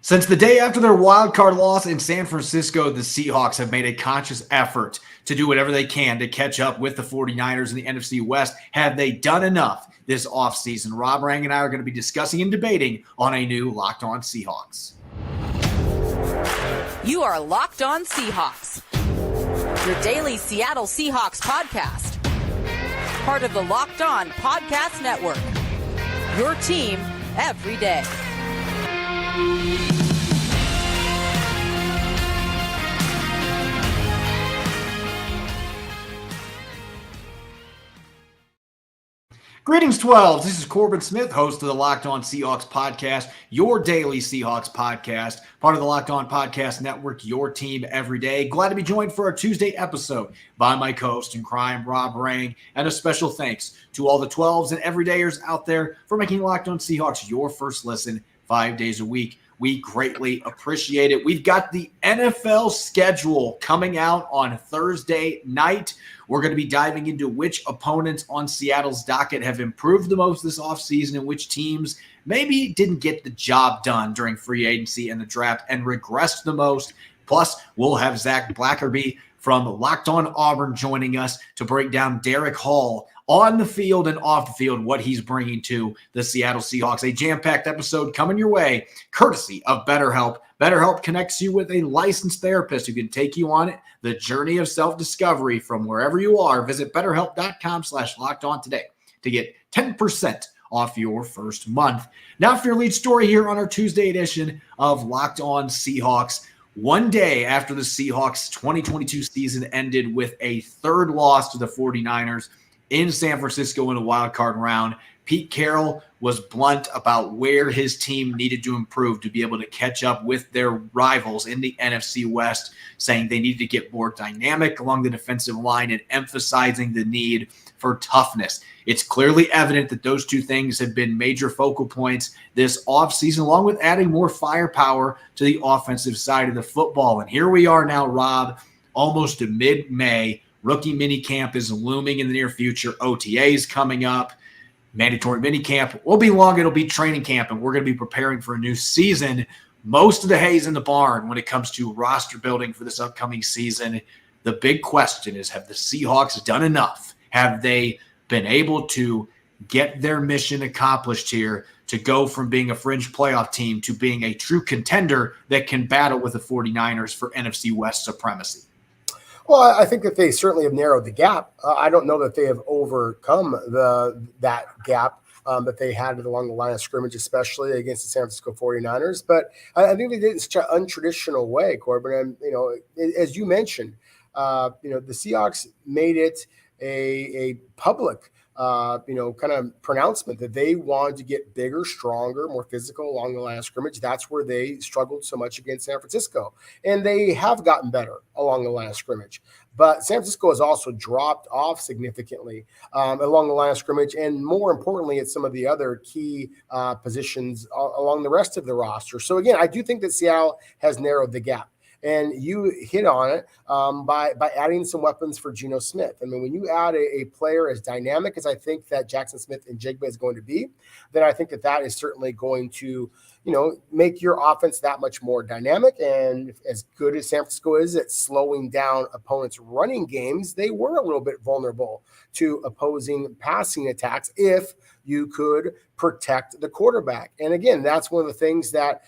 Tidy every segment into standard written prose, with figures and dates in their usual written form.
Since the day after their wildcard loss in San Francisco, the Seahawks have made a conscious effort to do whatever they can to catch up with the 49ers in the NFC West. Have they done enough this offseason? Rob Rang and I are going to be discussing and debating on a new Locked On Seahawks. You are Locked On Seahawks, your daily Seattle Seahawks podcast. Part of the Locked On Podcast Network, your team every day. Greetings, 12s. This is Corbin Smith, host of the Locked On Seahawks podcast, your daily Seahawks podcast, part of the Locked On Podcast Network, your team every day. Glad to be joined for our Tuesday episode by my co-host in crime, Rob Rang, and a special thanks to all the 12s and everydayers out there for making Locked On Seahawks your first listen 5 days a week. We greatly appreciate it. We've got the NFL schedule coming out on Thursday night. We're going to be diving into which opponents on Seattle's docket have improved the most this offseason and which teams maybe didn't get the job done during free agency and the draft and regressed the most. Plus, we'll have Zach Blackerby from Locked On Auburn joining us to break down Derek Hall on the field and off the field, what he's bringing to the Seattle Seahawks. A jam-packed episode coming your way, courtesy of BetterHelp. BetterHelp connects you with a licensed therapist who can take you on the journey of self-discovery from wherever you are. Visit BetterHelp.com/LockedOn today to get 10% off your first month. Now for your lead story here on our Tuesday edition of Locked On Seahawks. One day after the Seahawks' 2022 season ended with a third loss to the 49ers in San Francisco in a wild card round, Pete Carroll was blunt about where his team needed to improve to be able to catch up with their rivals in the NFC West, saying they needed to get more dynamic along the defensive line and emphasizing the need for toughness. It's clearly evident that those two things have been major focal points this offseason, along with adding more firepower to the offensive side of the football. And here we are now, Rob, almost to mid-May. Rookie minicamp is looming in the near future. OTAs coming up. Mandatory minicamp will be long. It'll be training camp, and we're going to be preparing for a new season. Most of the hay's in the barn when it comes to roster building for this upcoming season. The big question is, have the Seahawks done enough? Have they been able to get their mission accomplished here to go from being a fringe playoff team to being a true contender that can battle with the 49ers for NFC West supremacy? Well, I think that they certainly have narrowed the gap. I don't know that they have overcome that gap that they had along the line of scrimmage, especially against the San Francisco 49ers. But I think they did it in such an untraditional way, Corbin. And, as you mentioned, the Seahawks made it a public kind of pronouncement that they wanted to get bigger, stronger, more physical along the line of scrimmage. That's where they struggled so much against San Francisco. And they have gotten better along the line of scrimmage. But San Francisco has also dropped off significantly along the line of scrimmage, and more importantly, at some of the other key positions along the rest of the roster. So again, I do think that Seattle has narrowed the gap. And you hit on it by adding some weapons for Geno Smith. I mean, when you add a player as dynamic as I think that Jackson Smith-Njigba is going to be, then I think that is certainly going to, make your offense that much more dynamic. And as good as San Francisco is at slowing down opponents' running games, they were a little bit vulnerable to opposing passing attacks if you could protect the quarterback. And again, that's one of the things that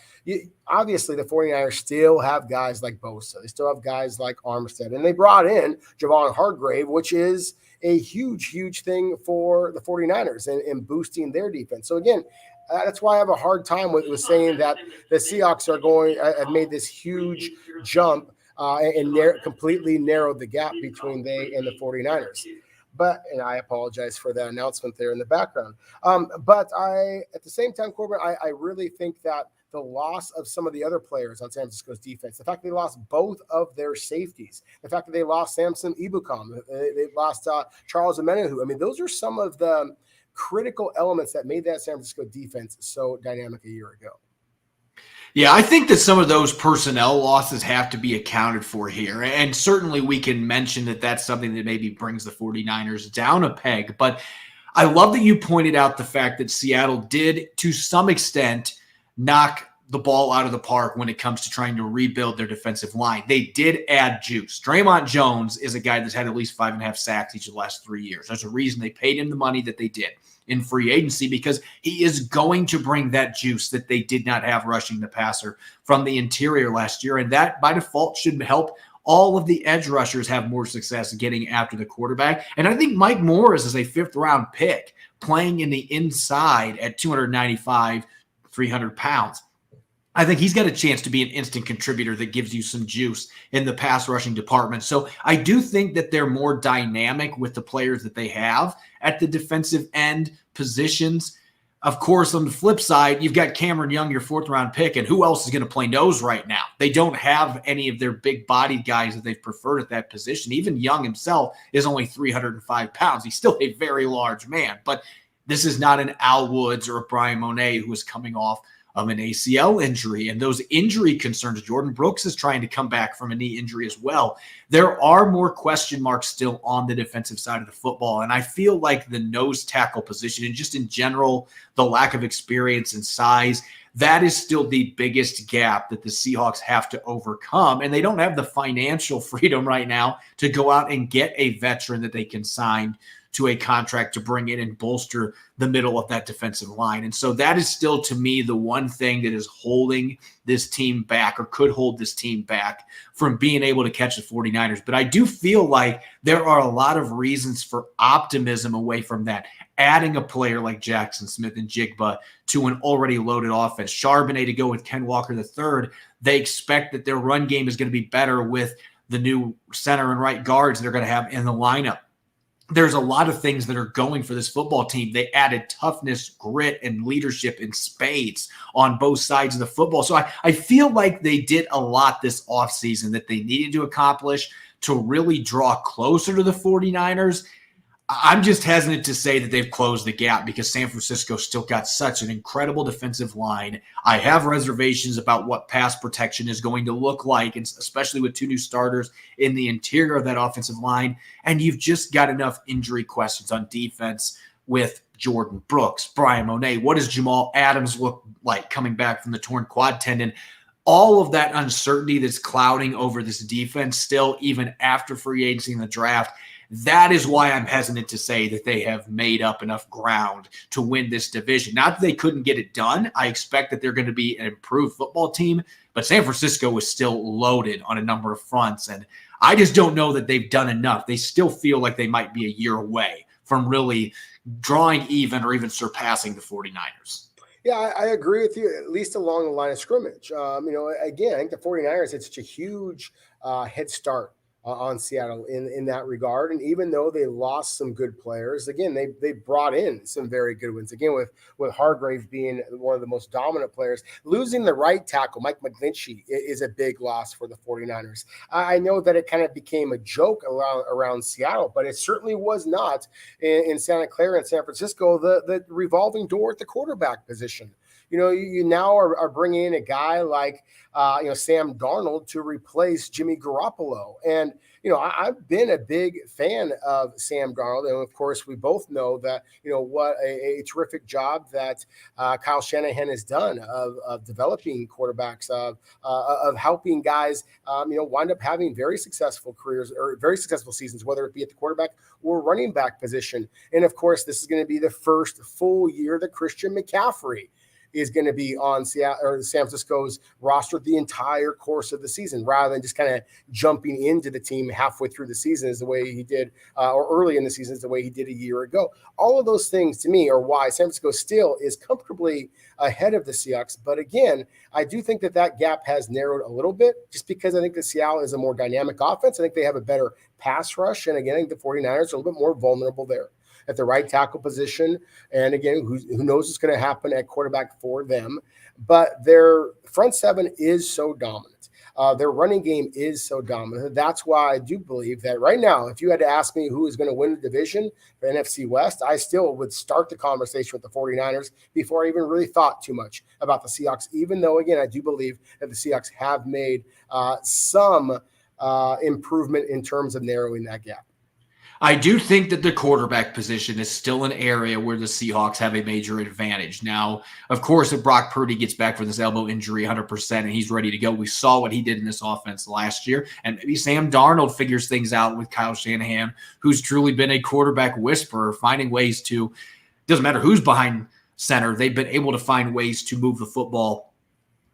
obviously the 49ers still have guys like Bosa. They still have guys like Armstead. And they brought in Javon Hargrave, which is a huge, huge thing for the 49ers and boosting their defense. So again, that's why I have a hard time with saying that the Seahawks have made this huge jump and completely narrowed the gap between they and the 49ers. And I apologize for that announcement there in the background. But at the same time, Corbin, I really think that the loss of some of the other players on San Francisco's defense, the fact that they lost both of their safeties, the fact that they lost Samson Ebukam, they lost Charles Omenihu. I mean, those are some of the critical elements that made that San Francisco defense so dynamic a year ago. Yeah, I think that some of those personnel losses have to be accounted for here. And certainly we can mention that that's something that maybe brings the 49ers down a peg. But I love that you pointed out the fact that Seattle did, to some extent, knock the ball out of the park when it comes to trying to rebuild their defensive line. They did add juice. Dre'Mont Jones is a guy that's had at least 5.5 sacks each of the last 3 years. There's a reason they paid him the money that they did in free agency, because he is going to bring that juice that they did not have rushing the passer from the interior last year. And that by default should help all of the edge rushers have more success getting after the quarterback. And I think Mike Morris is a 5th-round pick playing in the inside at 295, 300 pounds. I think he's got a chance to be an instant contributor that gives you some juice in the pass rushing department. So I do think that they're more dynamic with the players that they have at the defensive end positions. Of course, on the flip side, you've got Cameron Young, your 4th-round pick, and who else is going to play nose right now? They don't have any of their big-bodied guys that they've preferred at that position. Even Young himself is only 305 pounds. He's still a very large man, but this is not an Al Woods or a Brian Monet who is coming off of an ACL injury, and those injury concerns. Jordan Brooks is trying to come back from a knee injury as well. There are more question marks still on the defensive side of the football, and I feel like the nose tackle position and just in general, the lack of experience and size, that is still the biggest gap that the Seahawks have to overcome, and they don't have the financial freedom right now to go out and get a veteran that they can sign to a contract to bring in and bolster the middle of that defensive line. And so that is still, to me, the one thing that is holding this team back, or could hold this team back from being able to catch the 49ers. But I do feel like there are a lot of reasons for optimism away from that. Adding a player like Jackson Smith-Njigba to an already loaded offense, Charbonnet to go with Ken Walker III. They expect that their run game is going to be better with the new center and right guards they're going to have in the lineup. There's a lot of things that are going for this football team. They added toughness, grit, and leadership in spades on both sides of the football. So I feel like they did a lot this offseason that they needed to accomplish to really draw closer to the 49ers. I'm just hesitant to say that they've closed the gap because San Francisco still got such an incredible defensive line. I have reservations about what pass protection is going to look like, and especially with 2 new starters in the interior of that offensive line. And you've just got enough injury questions on defense with Jordan Brooks, Brian Monet. What does Jamal Adams look like coming back from the torn quad tendon? All of that uncertainty that's clouding over this defense still, even after free agency and the draft. That is why I'm hesitant to say that they have made up enough ground to win this division. Not that they couldn't get it done. I expect that they're going to be an improved football team, but San Francisco is still loaded on a number of fronts, and I just don't know that they've done enough. They still feel like they might be a year away from really drawing even or even surpassing the 49ers. Yeah, I agree with you, at least along the line of scrimmage. Again, I think the 49ers had such a huge head start on Seattle in that regard. And even though they lost some good players, again, they brought in some very good ones. Again, with Hargrave being one of the most dominant players, losing the right tackle, Mike McGlinchey, is a big loss for the 49ers. I know that it kind of became a joke around Seattle, but it certainly was not in Santa Clara and San Francisco, the revolving door at the quarterback position. You now are bringing in a guy like, Sam Darnold to replace Jimmy Garoppolo. And, I've been a big fan of Sam Darnold. And of course, we both know that, what a terrific job that Kyle Shanahan has done of developing quarterbacks, of helping guys, wind up having very successful careers or very successful seasons, whether it be at the quarterback or running back position. And of course, this is going to be the first full year that Christian McCaffrey is going to be on Seattle or San Francisco's roster the entire course of the season, rather than just kind of jumping into the team halfway through the season as the way he did, or early in the season as the way he did a year ago. All of those things to me are why San Francisco still is comfortably ahead of the Seahawks. But again, I do think that gap has narrowed a little bit just because I think that Seattle is a more dynamic offense. I think they have a better pass rush. And again, I think the 49ers are a little bit more vulnerable there at the right tackle position. And again, who knows what's going to happen at quarterback for them. But their front seven is so dominant. Their running game is so dominant. That's why I do believe that right now, if you had to ask me who is going to win the division for NFC West, I still would start the conversation with the 49ers before I even really thought too much about the Seahawks, even though, again, I do believe that the Seahawks have made some improvement in terms of narrowing that gap. I do think that the quarterback position is still an area where the Seahawks have a major advantage. Now, of course, if Brock Purdy gets back from this elbow injury 100% and he's ready to go, we saw what he did in this offense last year. And maybe Sam Darnold figures things out with Kyle Shanahan, who's truly been a quarterback whisperer, finding ways to, doesn't matter who's behind center, they've been able to find ways to move the football,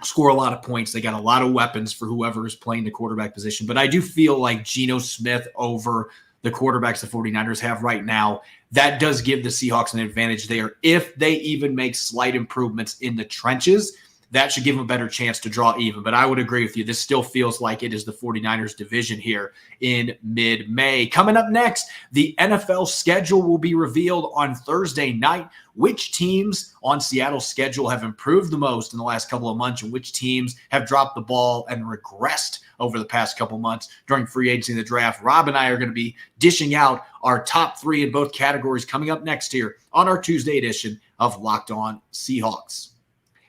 score a lot of points. They got a lot of weapons for whoever is playing the quarterback position. But I do feel like Geno Smith over the quarterbacks the 49ers have right now, that does give the Seahawks an advantage there. If they even make slight improvements in the trenches, that should give them a better chance to draw even. But I would agree with you. This still feels like it is the 49ers division here in mid-May. Coming up next, the NFL schedule will be revealed on Thursday night. Which teams on Seattle's schedule have improved the most in the last couple of months, and which teams have dropped the ball and regressed over the past couple months during free agency and the draft? Rob and I are going to be dishing out our top three in both categories coming up next here on our Tuesday edition of Locked On Seahawks.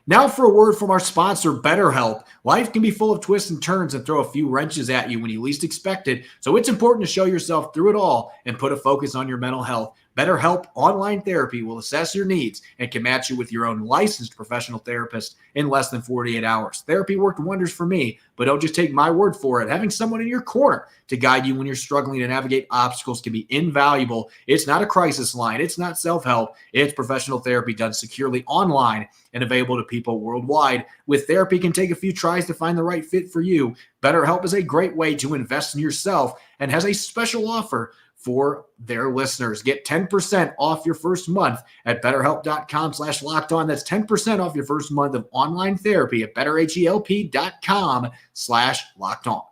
Now for a word from our sponsor, BetterHelp. Life can be full of twists and turns and throw a few wrenches at you when you least expect it, so it's important to show yourself through it all and put a focus on your mental health. BetterHelp Online Therapy will assess your needs and can match you with your own licensed professional therapist in less than 48 hours. Therapy worked wonders for me, but don't just take my word for it. Having someone in your corner to guide you when you're struggling to navigate obstacles can be invaluable. It's not a crisis line. It's not self-help. It's professional therapy done securely online and available to people worldwide. With therapy, it can take a few tries to find the right fit for you. BetterHelp is a great way to invest in yourself and has a special offer for their listeners. Get 10% off your first month at betterhelp.com/lockedon. That's 10% off your first month of online therapy at betterhelp.com/lockedon.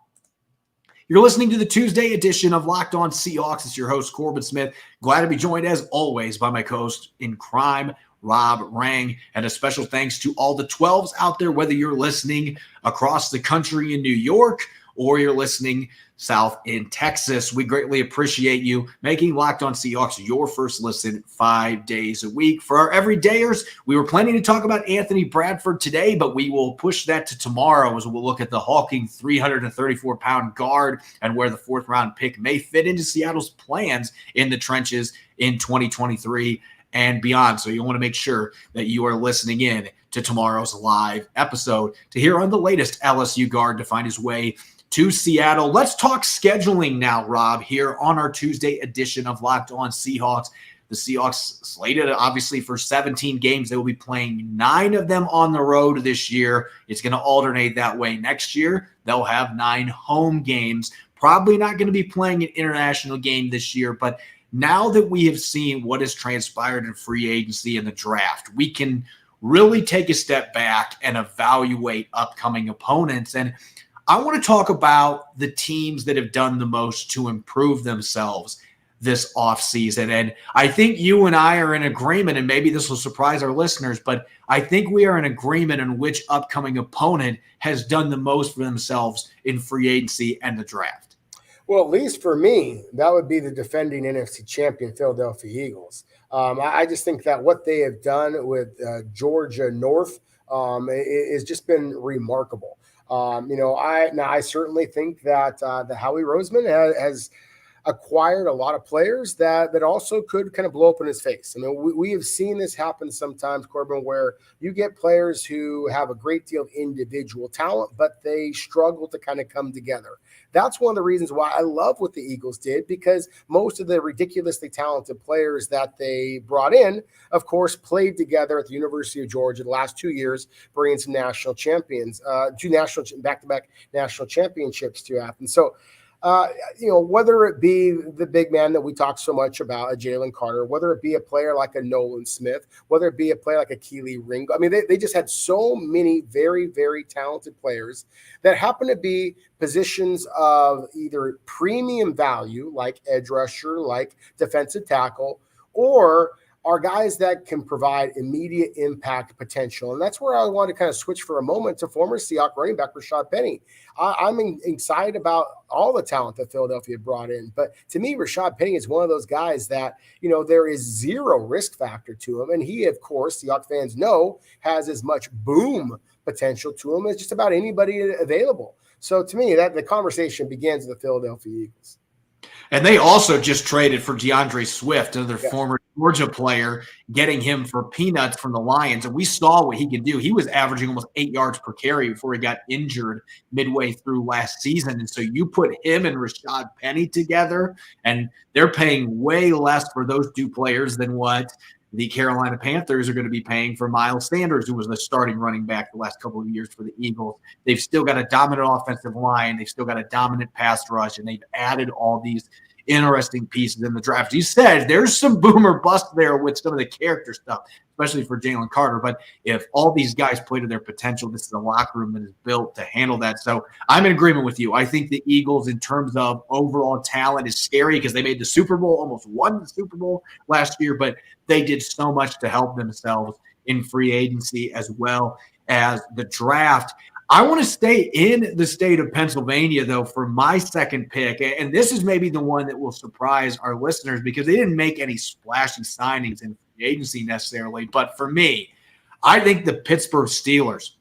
You're listening to the Tuesday edition of Locked On Seahawks. It's your host, Corbin Smith. Glad to be joined, as always, by my co-host in crime, Rob Rang. And a special thanks to all the 12s out there, whether you're listening across the country in New York or you're listening south in Texas. We greatly appreciate you making Locked On Seahawks your first listen 5 days a week. For our everydayers, we were planning to talk about Anthony Bradford today, but we will push that to tomorrow as we'll look at the hulking 334-pound guard and where the fourth-round pick may fit into Seattle's plans in the trenches in 2023 and beyond. So you want to make sure that you are listening in to tomorrow's live episode to hear on the latest LSU guard to find his way to Seattle. Let's talk scheduling now, Rob, here on our Tuesday edition of Locked On Seahawks. The Seahawks slated, obviously, for 17 games. They will be playing 9 of them on the road this year. It's going to alternate that way next year. They'll have 9 home games. Probably not going to be playing an international game this year, but now that we have seen what has transpired in free agency and the draft, we can really take a step back and evaluate upcoming opponents. And I want to talk about the teams that have done the most to improve themselves this offseason. And I think you and I are in agreement, and maybe this will surprise our listeners, but I think we are in agreement on which upcoming opponent has done the most for themselves in free agency and the draft. Well, at least for me, that would be the defending NFC champion Philadelphia Eagles. I just think that what they have done with Georgia North has just been remarkable. I certainly think that the Howie Roseman has acquired a lot of players that also could kind of blow up in his face. I mean, we have seen this happen sometimes, Corbin, where you get players who have a great deal of individual talent, but they struggle to kind of come together. That's one of the reasons why I love what the Eagles did, because most of the ridiculously talented players that they brought in, of course, played together at the University of Georgia the last 2 years, bringing some national champions, back-to-back national championships to Athens. So, whether it be the big man that we talk so much about, a Jalen Carter, whether it be a player like a Nolan Smith, whether it be a player like a Keely Ringo. I mean, they just had so many very, very talented players that happen to be positions of either premium value, like edge rusher, like defensive tackle, or are guys that can provide immediate impact potential. And that's where I want to kind of switch for a moment to former Seahawks running back Rashad Penny. I'm excited about all the talent that Philadelphia brought in. But to me, Rashad Penny is one of those guys that, there is zero risk factor to him. And he, of course, Seahawks fans know, has as much boom potential to him as just about anybody available. So to me, that the conversation begins with the Philadelphia Eagles. And they also just traded for DeAndre Swift, another Yes. former Georgia player, getting him for peanuts from the Lions. And we saw what he could do. He was averaging almost 8 yards per carry before he got injured midway through last season. And so you put him and Rashad Penny together, and they're paying way less for those two players than what the Carolina Panthers are going to be paying for Miles Sanders, who was the starting running back the last couple of years for the Eagles. They've still got a dominant offensive line. They've still got a dominant pass rush, and they've added all these interesting pieces in the draft. You said there's some boom or bust there with some of the character stuff, especially for Jalen Carter. But if all these guys play to their potential, this is a locker room that is built to handle that. So I'm in agreement with you. I think the Eagles, in terms of overall talent, is scary because they made the Super Bowl, almost won the Super Bowl last year, but they did so much to help themselves in free agency as well as the draft. I want to stay in the state of Pennsylvania, though, for my second pick. And this is maybe the one that will surprise our listeners because they didn't make any splashy signings in free agency necessarily. But for me, I think the Pittsburgh Steelers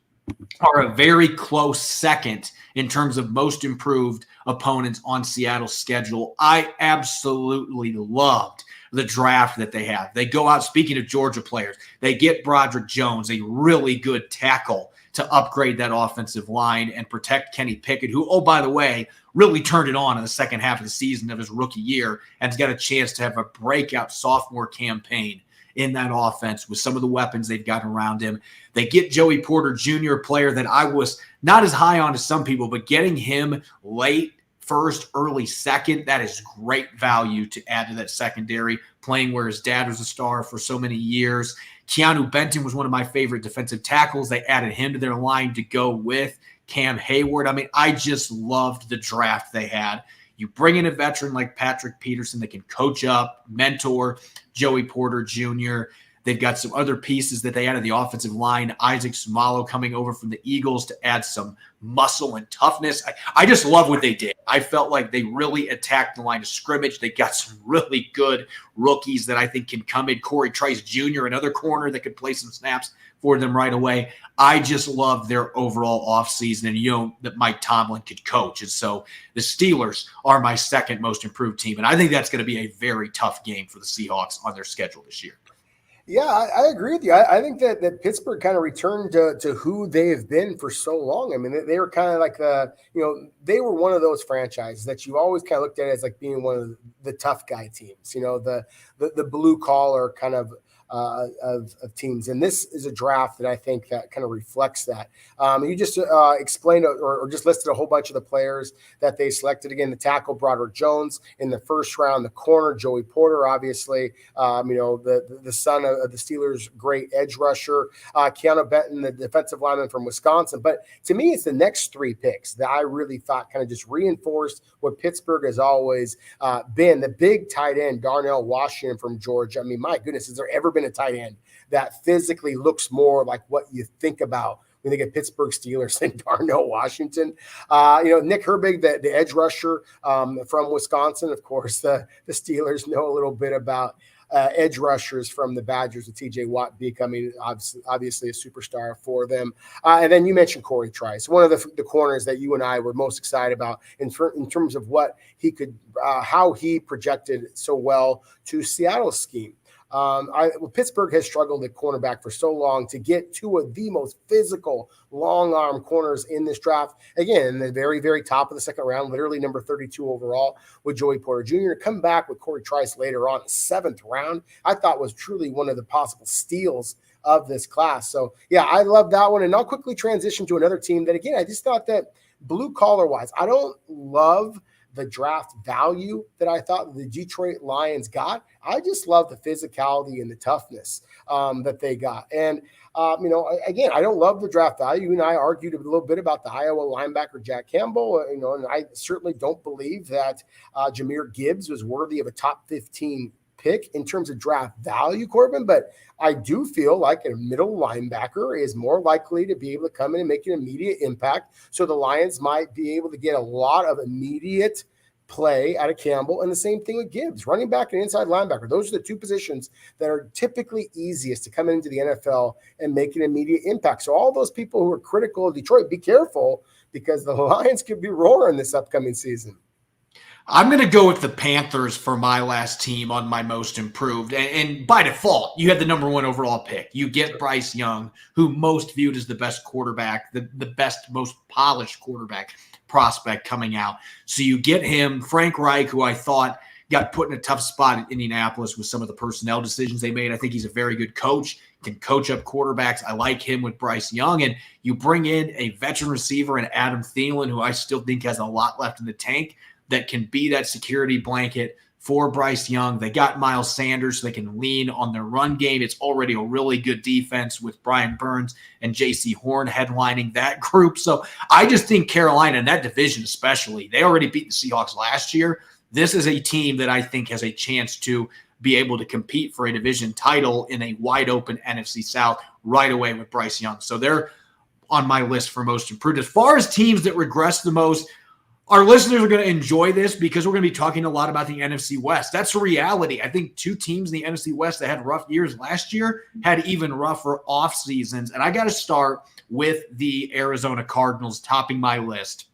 are a very close second in terms of most improved opponents on Seattle's schedule. I absolutely loved the draft that they have. They go out, speaking of Georgia players, they get Broderick Jones, a really good tackle, to upgrade that offensive line and protect Kenny Pickett, who, oh, by the way, really turned it on in the second half of the season of his rookie year and has got a chance to have a breakout sophomore campaign in that offense with some of the weapons they've got around him. They get Joey Porter Jr., a player that I was not as high on as some people, but getting him late first, early second, that is great value to add to that secondary, playing where his dad was a star for so many years. Keanu Benton was one of my favorite defensive tackles. They added him to their line to go with Cam Hayward. I mean, I just loved the draft they had. You bring in a veteran like Patrick Peterson that can coach up, mentor Joey Porter Jr. They've got some other pieces that they added the offensive line. Isaac Sumalo coming over from the Eagles to add some muscle and toughness. I just love what they did. I felt like they really attacked the line of scrimmage. They got some really good rookies that I think can come in. Corey Trice Jr., another corner that could play some snaps for them right away. I just love their overall offseason, and you know that Mike Tomlin could coach. And so the Steelers are my second most improved team, and I think that's going to be a very tough game for the Seahawks on their schedule this year. Yeah, I agree with you. I think that Pittsburgh kind of returned to who they have been for so long. I mean, they were kind of like they were one of those franchises that you always kind of looked at as like being one of the tough guy teams, the blue collar kind of teams. And this is a draft that I think that kind of reflects that. You just explained or just listed a whole bunch of the players that they selected. Again, the tackle Broderick Jones in the first round, the corner Joey Porter, obviously, the son of the Steelers' great edge rusher, Keanu Benton, the defensive lineman from Wisconsin. But to me, it's the next three picks that I really thought kind of just reinforced what Pittsburgh has always been. The big tight end, Darnell Washington from Georgia. I mean, my goodness, has there ever been a tight end that physically looks more like what you think about when they get Pittsburgh Steelers than Darnell Washington? Nick Herbig, the edge rusher from Wisconsin. Of course, the Steelers know a little bit about edge rushers from the Badgers with TJ Watt becoming obviously a superstar for them. And then you mentioned Corey Trice, one of the corners that you and I were most excited about in terms of what he could, how he projected so well to Seattle's scheme. Pittsburgh has struggled at cornerback for so long to get two of the most physical long arm corners in this draft. Again, in the very, very top of the second round, literally number 32 overall with Joey Porter Jr. Come back with Corey Trice later on, 7th round, I thought was truly one of the possible steals of this class. So yeah, I love that one. And I'll quickly transition to another team that, again, I just thought that blue collar wise, I don't love the draft value that I thought the Detroit Lions got. I just love the physicality and the toughness that they got. And, again, I don't love the draft value. You and I argued a little bit about the Iowa linebacker, Jack Campbell, and I certainly don't believe that Jahmyr Gibbs was worthy of a top 15 pick in terms of draft value, Corbin, but I do feel like a middle linebacker is more likely to be able to come in and make an immediate impact. So the Lions might be able to get a lot of immediate play out of Campbell, and the same thing with Gibbs, running back and inside linebacker. Those are the two positions that are typically easiest to come into the NFL and make an immediate impact. So all those people who are critical of Detroit, be careful, because the Lions could be roaring this upcoming season. I'm going to go with the Panthers for my last team on my most improved. And by default, you had the number 1 overall pick. You get Bryce Young, who most viewed as the best quarterback, the best, most polished quarterback prospect coming out. So you get him. Frank Reich, who I thought got put in a tough spot in Indianapolis with some of the personnel decisions they made. I think he's a very good coach, can coach up quarterbacks. I like him with Bryce Young. And you bring in a veteran receiver in Adam Thielen, who I still think has a lot left in the tank, that can be that security blanket for Bryce Young. They got Miles Sanders, so they can lean on their run game. It's already a really good defense with Brian Burns and J.C. Horn headlining that group. So I just think Carolina, in that division especially, they already beat the Seahawks last year. This is a team that I think has a chance to be able to compete for a division title in a wide open NFC South right away with Bryce Young. So they're on my list for most improved. As far as teams that regress the most, our listeners are going to enjoy this because we're going to be talking a lot about the NFC West. That's a reality. I think 2 teams in the NFC West that had rough years last year had even rougher off seasons. And I got to start with the Arizona Cardinals topping my list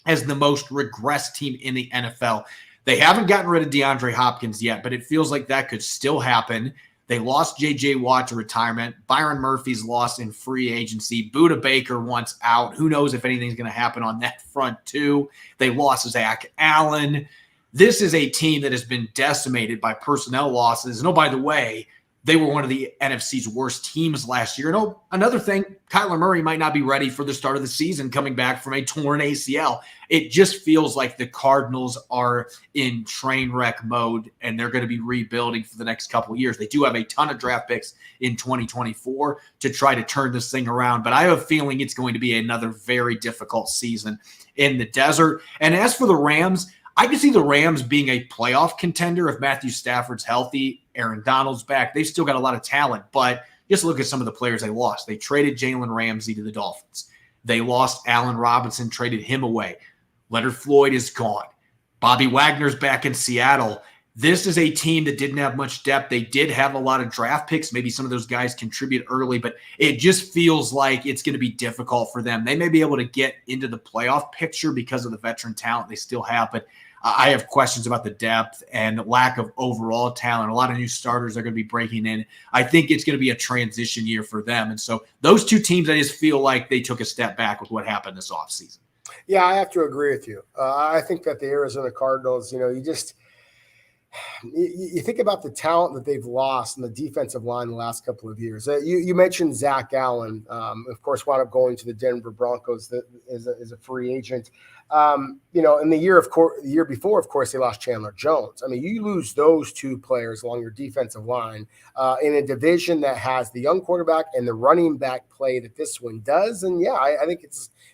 as the most regressed team in the NFL. They haven't gotten rid of DeAndre Hopkins yet, but it feels like that could still happen. They lost J.J. Watt to retirement. Byron Murphy's lost in free agency. Budda Baker wants out. Who knows if anything's going to happen on that front, too. They lost Zach Allen. This is a team that has been decimated by personnel losses. And, oh, by the way, they were one of the NFC's worst teams last year. And, oh, another thing, Kyler Murray might not be ready for the start of the season coming back from a torn ACL. It just feels like the Cardinals are in train wreck mode, and they're going to be rebuilding for the next couple of years. They do have a ton of draft picks in 2024 to try to turn this thing around, but I have a feeling it's going to be another very difficult season in the desert. And as for the Rams, I can see the Rams being a playoff contender if Matthew Stafford's healthy, Aaron Donald's back. They've still got a lot of talent, but just look at some of the players they lost. They traded Jalen Ramsey to the Dolphins. They lost Allen Robinson, traded him away. Leonard Floyd is gone. Bobby Wagner's back in Seattle. This is a team that didn't have much depth. They did have a lot of draft picks. Maybe some of those guys contribute early, but it just feels like it's going to be difficult for them. They may be able to get into the playoff picture because of the veteran talent they still have, but I have questions about the depth and lack of overall talent. A lot of new starters are going to be breaking in. I think it's going to be a transition year for them. And so those 2 teams, I just feel like they took a step back with what happened this offseason. Yeah, I have to agree with you. I think that the Arizona Cardinals, you think about the talent that they've lost in the defensive line the last couple of years. You mentioned Zach Allen, of course, wound up going to the Denver Broncos as a free agent. In the year before, of course, they lost Chandler Jones. I mean, you lose those 2 players along your defensive line in a division that has the young quarterback and the running back play that this one does. And yeah, I think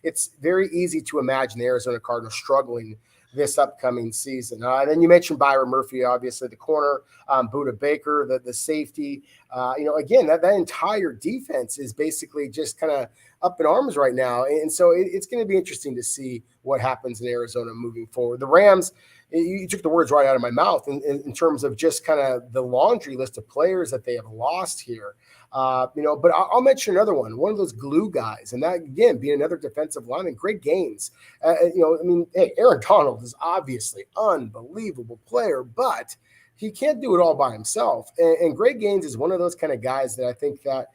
it's very easy to imagine the Arizona Cardinals struggling this upcoming season. And then you mentioned Byron Murphy, obviously the corner, Budda Baker, the safety. Again, that entire defense is basically just kind of up in arms right now. And so it's going to be interesting to see what happens in Arizona moving forward. The Rams, you took the words right out of my mouth in terms of just kind of the laundry list of players that they have lost here. But I'll mention another one of those glue guys, and that again being another defensive lineman. Great gains. Hey, Aaron Donald is obviously unbelievable player, but he can't do it all by himself. And Greg Gaines is one of those kind of guys that I think that,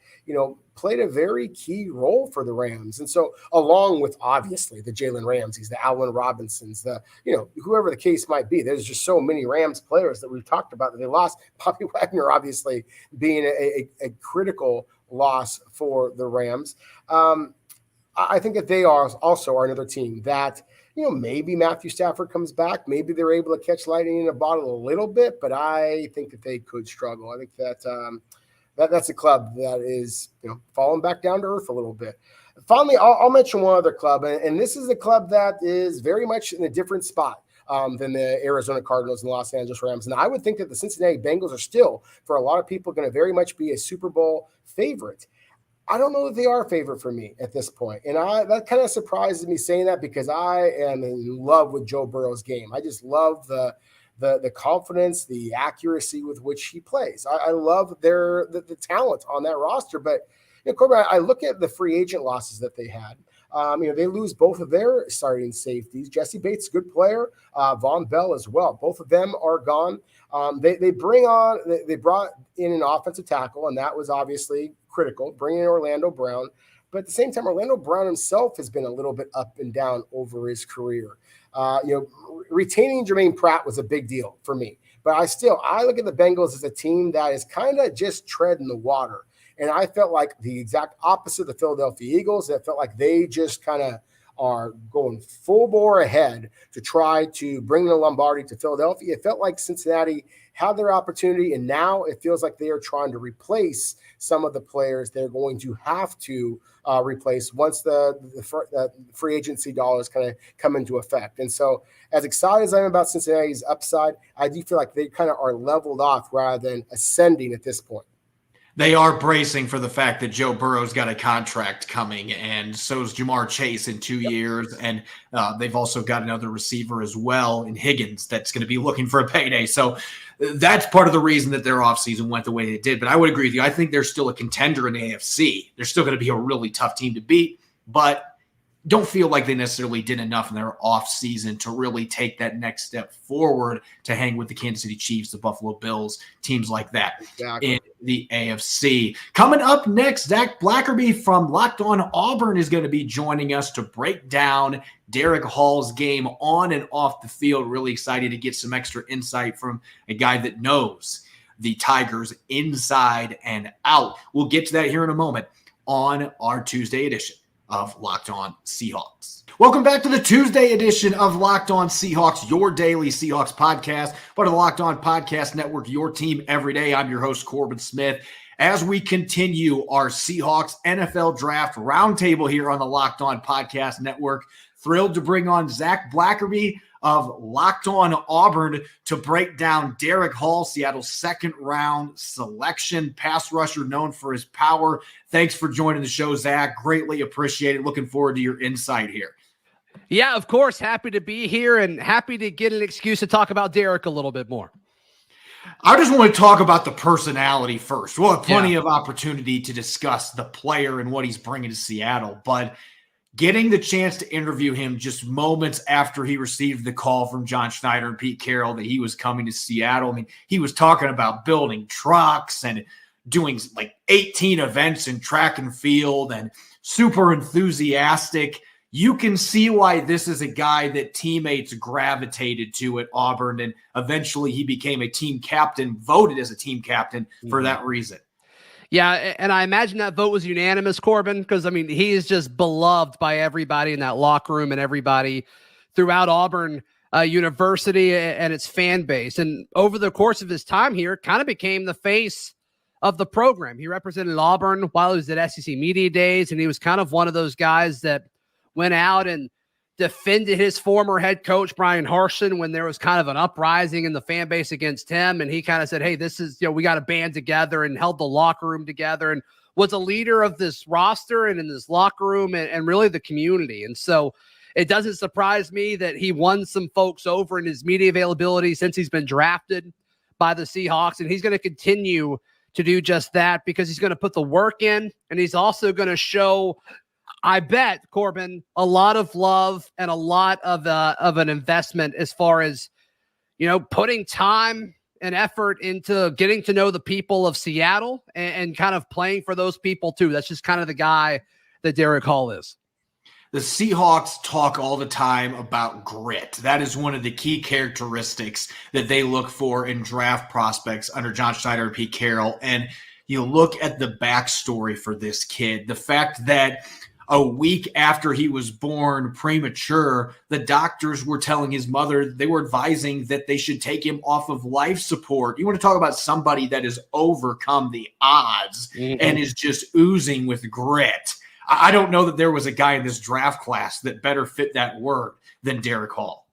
played a very key role for the Rams. And so along with obviously the Jalen Ramseys, the Allen Robinsons, whoever the case might be, there's just so many Rams players that we've talked about that they lost. Bobby Wagner obviously being a critical loss for the Rams. I think that they are another team that, maybe Matthew Stafford comes back. Maybe they're able to catch lightning in a bottle a little bit, but I think that they could struggle. I think that that's a club that is, falling back down to earth a little bit. Finally, I'll mention one other club, and this is a club that is very much in a different spot than the Arizona Cardinals and the Los Angeles Rams. And I would think that the Cincinnati Bengals are still, for a lot of people, going to very much be a Super Bowl favorite. I don't know if they are a favorite for me at this point. And that kind of surprises me saying that because I am in love with Joe Burrow's game. I just love the confidence, the accuracy with which he plays. I love the talent on that roster. But, Corbin, I look at the free agent losses that they had. They lose both of their starting safeties. Jesse Bates, good player. Von Bell as well. Both of them are gone. They brought in an offensive tackle, and that was obviously critical, bringing in Orlando Brown. But at the same time, Orlando Brown himself has been a little bit up and down over his career. Retaining Jermaine Pratt was a big deal for me. But I look at the Bengals as a team that is kind of just treading the water. And I felt like the exact opposite of the Philadelphia Eagles. I felt like they just kind of are going full bore ahead to try to bring the Lombardi to Philadelphia. It felt like Cincinnati had their opportunity, and now it feels like they are trying to replace some of the players they're going to have to replace once the free agency dollars kind of come into effect. And so as excited as I am about Cincinnati's upside, I do feel like they kind of are leveled off rather than ascending at this point. They are bracing for the fact that Joe Burrow's got a contract coming, and so is Jamar Chase in 2 years. And they've also got another receiver as well in Higgins that's going to be looking for a payday. So that's part of the reason that their offseason went the way they did. But I would agree with you. I think they're still a contender in the AFC. They're still going to be a really tough team to beat, but don't feel like they necessarily did enough in their offseason to really take that next step forward to hang with the Kansas City Chiefs, the Buffalo Bills, teams like that in the AFC. Coming up next, Zach Blackerby from Locked On Auburn is going to be joining us to break down Derek Hall's game on and off the field. Really excited to get some extra insight from a guy that knows the Tigers inside and out. We'll get to that here in a moment on our Tuesday edition of Locked On Seahawks. Welcome back to the Tuesday edition of Locked On Seahawks, your daily Seahawks podcast, part of the Locked On Podcast Network, your team every day. I'm your host, Corbin Smith. As we continue our Seahawks NFL Draft Roundtable here on the Locked On Podcast Network, thrilled to bring on Zach Blackerby of Locked On Auburn to break down Derek Hall, Seattle's second-round selection, pass rusher known for his power. Thanks for joining the show, Zach. Greatly appreciate it. Looking forward to your insight here. Yeah, of course. Happy to be here and happy to get an excuse to talk about Derek a little bit more. I just want to talk about the personality first. We'll have plenty of opportunity to discuss the player and what he's bringing to Seattle, but getting the chance to interview him just moments after he received the call from John Schneider and Pete Carroll that he was coming to Seattle. I mean, he was talking about building trucks and doing like 18 events in track and field and super enthusiastic. You can see why this is a guy that teammates gravitated to at Auburn, and eventually he became a team captain, voted as a team captain for that reason. Yeah, and I imagine that vote was unanimous, Corbin, because, I mean, he is just beloved by everybody in that locker room and everybody throughout Auburn University and its fan base. And over the course of his time here, kind of became the face of the program. He represented Auburn while he was at SEC Media Days, and he was kind of one of those guys that went out and defended his former head coach, Brian Harsin, when there was kind of an uprising in the fan base against him. And he kind of said, hey, this is, we got to band together, and held the locker room together and was a leader of this roster and in this locker room and really the community. And so it doesn't surprise me that he won some folks over in his media availability since he's been drafted by the Seahawks. And he's going to continue to do just that because he's going to put the work in, and he's also going to show, I bet, Corbin, a lot of love and a lot of an investment as far as, putting time and effort into getting to know the people of Seattle and kind of playing for those people too. That's just kind of the guy that Derek Hall is. The Seahawks talk all the time about grit. That is one of the key characteristics that they look for in draft prospects under John Schneider and Pete Carroll. And you look at the backstory for this kid, the fact that a week after he was born premature, the doctors were telling his mother, they were advising that they should take him off of life support. You want to talk about somebody that has overcome the odds and is just oozing with grit. I don't know that there was a guy in this draft class that better fit that word than Derek Hall.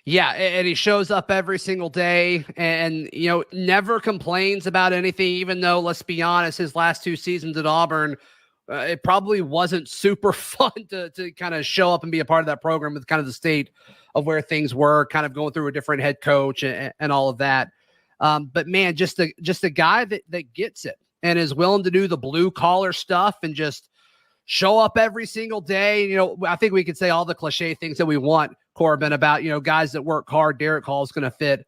Yeah, and he shows up every single day and, never complains about anything, even though, let's be honest, his last 2 seasons at Auburn, it probably wasn't super fun to kind of show up and be a part of that program with kind of the state of where things were, kind of going through a different head coach and all of that. But man, just a guy that gets it and is willing to do the blue collar stuff and just show up every single day. You know, I think we could say all the cliche things that we want, Corbin, about, you know, guys that work hard. Derick Hall is going to fit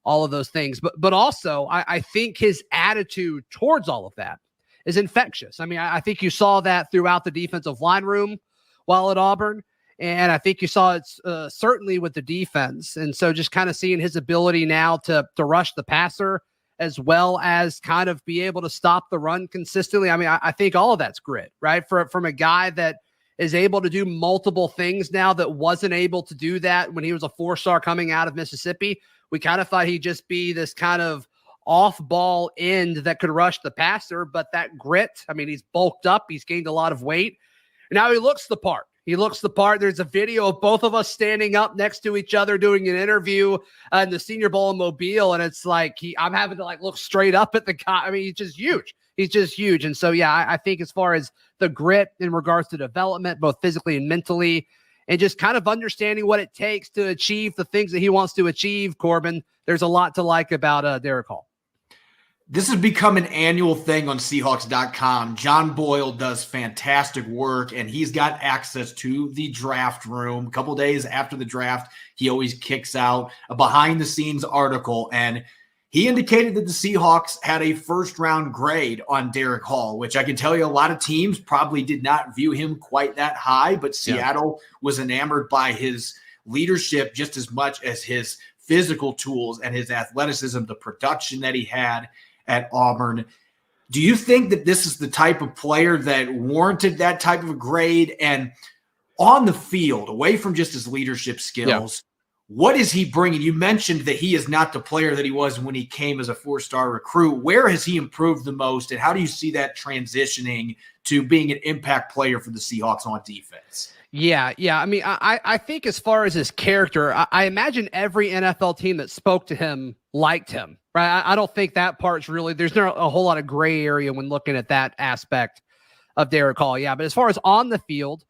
all of those things. But also, I think his attitude towards all of that is infectious. I mean, I think you saw that throughout the defensive line room while at Auburn. And I think you saw it certainly with the defense. And so just kind of seeing his ability now to rush the passer as well as kind of be able to stop the run consistently. I mean, I think all of that's grit, right? From a guy that is able to do multiple things now that wasn't able to do that when he was a 4-star coming out of Mississippi. We kind of thought he'd just be this kind of off-ball end that could rush the passer, but that grit, I mean, he's bulked up. He's gained a lot of weight. And now he looks the part. He looks the part. There's a video of both of us standing up next to each other doing an interview in the Senior Bowl in Mobile, and it's like I'm having to like look straight up at the guy. I mean, he's just huge. He's just huge. And so, yeah, I think as far as the grit in regards to development, both physically and mentally, and just kind of understanding what it takes to achieve the things that he wants to achieve, Corbin, there's a lot to like about Derick Hall. This has become an annual thing on Seahawks.com. John Boyle does fantastic work, and he's got access to the draft room. A couple days after the draft, he always kicks out a behind-the-scenes article, and he indicated that the Seahawks had a first-round grade on Derick Hall, which I can tell you a lot of teams probably did not view him quite that high, but Seattle was enamored by his leadership just as much as his physical tools and his athleticism, the production that he had at Auburn. Do you think that this is the type of player that warranted that type of a grade? And on the field, away from just his leadership skills, what is he bringing? You mentioned that he is not the player that he was when he came as a 4-star recruit. Where has he improved the most, and how do you see that transitioning to being an impact player for the Seahawks on defense? Yeah. I mean, I think as far as his character, I imagine every NFL team that spoke to him liked him, right? I don't think that part's really, there's not a whole lot of gray area when looking at that aspect of Derick Hall. Yeah, but as far as on the field,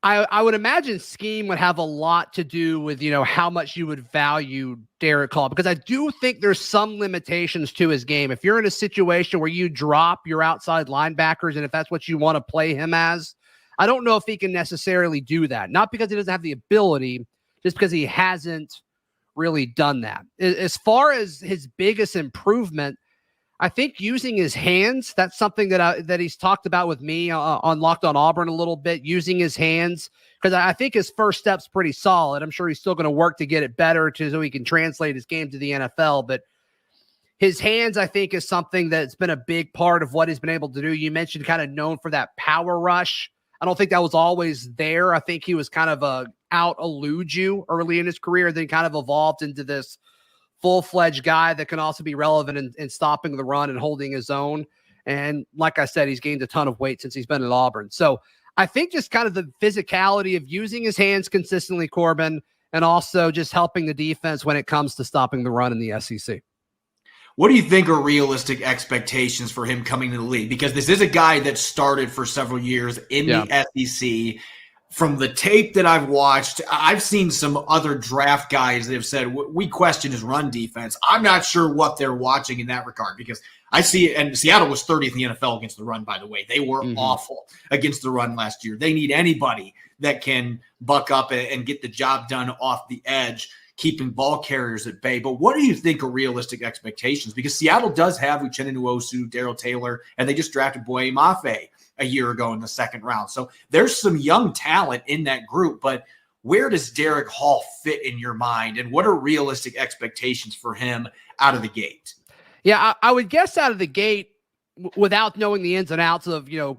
I would imagine scheme would have a lot to do with, you know, how much you would value Derick Hall, because I do think there's some limitations to his game. If you're in a situation where you drop your outside linebackers, and if that's what you want to play him as, I don't know if he can necessarily do that. Not because he doesn't have the ability, just because he hasn't really done that. As far as his biggest improvement, I think using his hands, that's something that he's talked about with me on Locked On Auburn a little bit, using his hands, because I think his first step's pretty solid. I'm sure he's still going to work to get it better so he can translate his game to the NFL, but his hands, I think, is something that's been a big part of what he's been able to do. You mentioned kind of known for that power rush. I don't think that was always there. I think he was kind of elude you early in his career, then kind of evolved into this full-fledged guy that can also be relevant in stopping the run and holding his own. And like I said, he's gained a ton of weight since he's been at Auburn. So I think just kind of the physicality of using his hands consistently, Corbin, and also just helping the defense when it comes to stopping the run in the SEC. What do you think are realistic expectations for him coming to the league? Because this is a guy that started for several years in the SEC. From the tape that I've watched, I've seen some other draft guys that have said, we question his run defense. I'm not sure what they're watching in that regard, because I see, and Seattle was 30th in the NFL against the run, by the way. They were awful against the run last year. They need anybody that can buck up and get the job done off the edge, keeping ball carriers at bay. But what do you think are realistic expectations? Because Seattle does have Uchenna Nwosu, Darrell Taylor, and they just drafted Boye Mafe a year ago in the second round. So there's some young talent in that group, but where does Derick Hall fit in your mind, and what are realistic expectations for him out of the gate? Yeah, I would guess out of the gate, without knowing the ins and outs of, you know,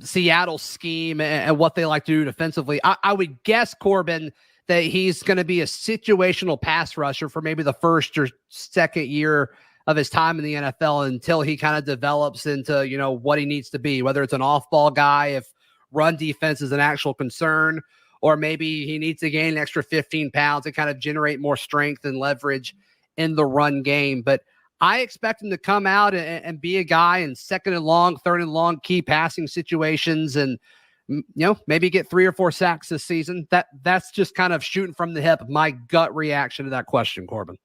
Seattle's scheme and what they like to do defensively, I would guess, Corbin, that he's going to be a situational pass rusher for maybe the first or second year of his time in the NFL until he kind of develops into, you know, what he needs to be, whether it's an off-ball guy, if run defense is an actual concern, or maybe he needs to gain an extra 15 pounds and kind of generate more strength and leverage in the run game. But I expect him to come out and be a guy in second and long, third and long key passing situations, and, you know, maybe get 3 or 4 sacks this season. That's just kind of shooting from the hip, my gut reaction to that question, Corbin.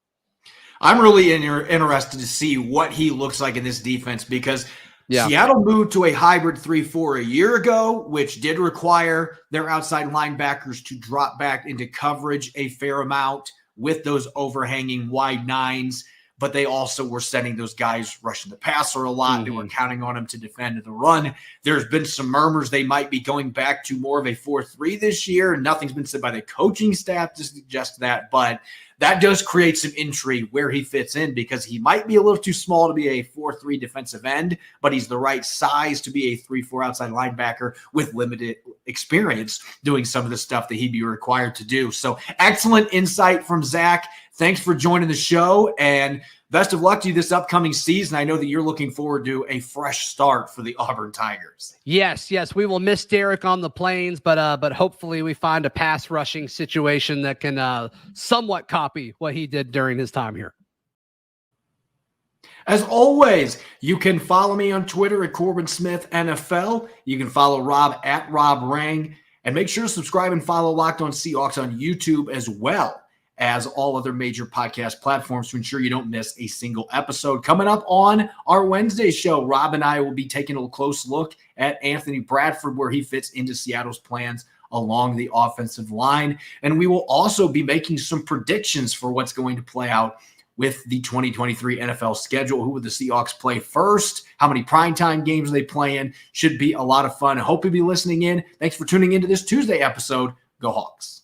I'm really interested to see what he looks like in this defense, because Yeah. Seattle moved to a hybrid 3-4 a year ago, which did require their outside linebackers to drop back into coverage a fair amount with those overhanging wide nines. But they also were sending those guys rushing the passer a lot. They were counting on them to defend the run. There's been some murmurs they might be going back to more of a 4-3 this year. Nothing's been said by the coaching staff to suggest that, but that does create some intrigue where he fits in, because he might be a little too small to be a 4-3 defensive end, but he's the right size to be a 3-4 outside linebacker with limited experience doing some of the stuff that he'd be required to do. So excellent insight from Zach. Thanks for joining the show, and best of luck to you this upcoming season. I know that you're looking forward to a fresh start for the Auburn Tigers. Yes, we will miss Derek on the plains, but hopefully we find a pass rushing situation that can somewhat copy what he did during his time here. As always, you can follow me on Twitter at Corbin Smith NFL. You can follow Rob at Rob Rang, and make sure to subscribe and follow Locked On Seahawks on YouTube as well as all other major podcast platforms to ensure you don't miss a single episode. Coming up on our Wednesday show, Rob and I will be taking a close look at Anthony Bradford, where he fits into Seattle's plans along the offensive line. And we will also be making some predictions for what's going to play out with the 2023 NFL schedule. Who would the Seahawks play first? How many primetime games are they playing? Should be a lot of fun. I hope you'll be listening in. Thanks for tuning into this Tuesday episode. Go Hawks.